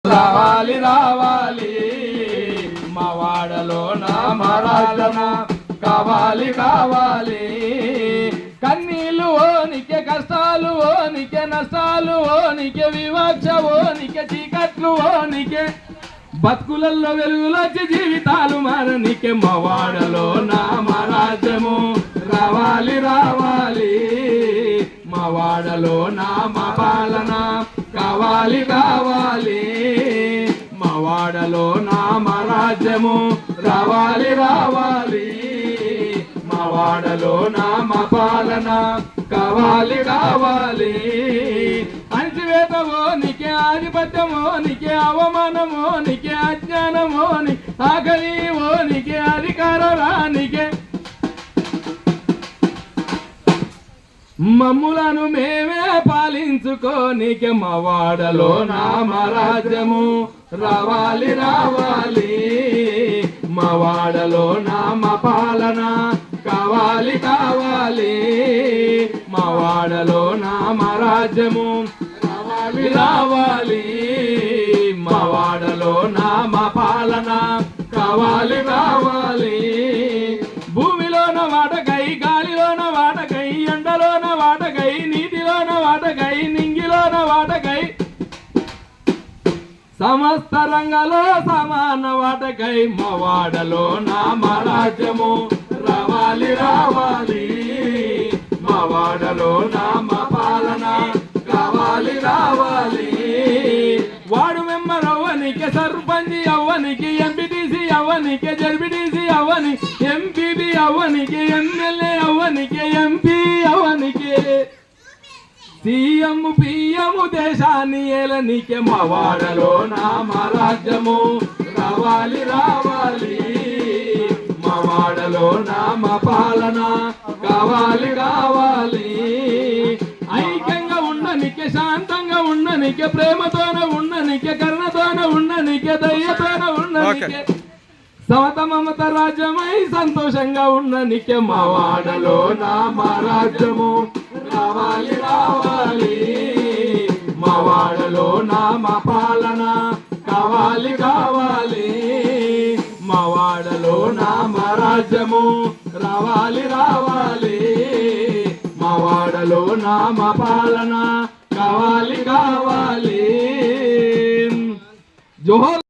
రావాలి రావాలి మా వాడలో నా మరాలన కావాలి కావాలి కన్నీళ్ళు ఓనికే కష్టాలు ఓనికే నష్టాలు ఓనికే వివక్ష ఓనికే చీకట్లు ఓనికే బతుకులలో వెలుగులొచ్చి జీవితాలు మారనికే మా వాడలో నా మరాజ్యము రావాలి రావాలి మా వాడలో నా మా పాలన కావాలి కావాలి మా వాడలో నా మరాజ్యము రావాలి రావాలి మా వాడలో నా మా పాలన కావాలి కావాలి అణచివేతమో నీకే ఆధిపత్యమో నీకే అవమానమో నీకే అజ్ఞానమో నీ ఆకలి ఓ నీకే అధికార రానికే మమ్ములను మేమే పాలించుకోనికే మా వాడలో నా మరాజ్యము రావాలి రావాలి మా వాడలో నా మా పాలన కావాలి కావాలి మా వాడలో నా మరాజ్యము రావాలి రావాలి మా వాడలో నా మా పాలన కావాలి కావాలి భూమిలోన వాటకై గాలిలోన వాటకై ఎండలోన వాటకై నీటిలోన వాటకై నింగిలోన వాటకై సమస్త రంగంలో సమాన వాటకై మా వాడలో నా మరాజ్యము రావాలి రావాలి మా వాడలో నా మా పాలన కావాలి రావాలి వాడు మెంబర్ అవ్వనికే సర్పంచి అవ్వనికి ఎంపీటీసీ అవ్వనికే జడ్పీటీసీ అవ్వని ఎంపీపీ అవ్వనికే ఎమ్మెల్యే అవ్వనికే ఎంపీ అవ్వనికే సీఎం పిఎం దేశాన్ని ఏలనికే మా వాడలో నా మరాజ్యము రావాలి రావాలి మా వాడలో నా మా పాలన కావాలి కావాలి ఐక్యంగా ఉండనికే శాంతంగా ఉండనికే ప్రేమతోన ఉండనికే కరుణతోన ఉండనికే దయ్యతోన ఉండనికే సమత మమత రాజ్యమై సంతోషంగా ఉండనికే మా వాడలో నా మా రాజ్యము రావాలి రావాలి మా వాడలో నా మా పాలన కావాలి కావాలి మా వాడలో నా మా రాజ్యము రావాలి రావాలి మా వాడలో నా మా పాలన కావాలి కావాలి జోహర్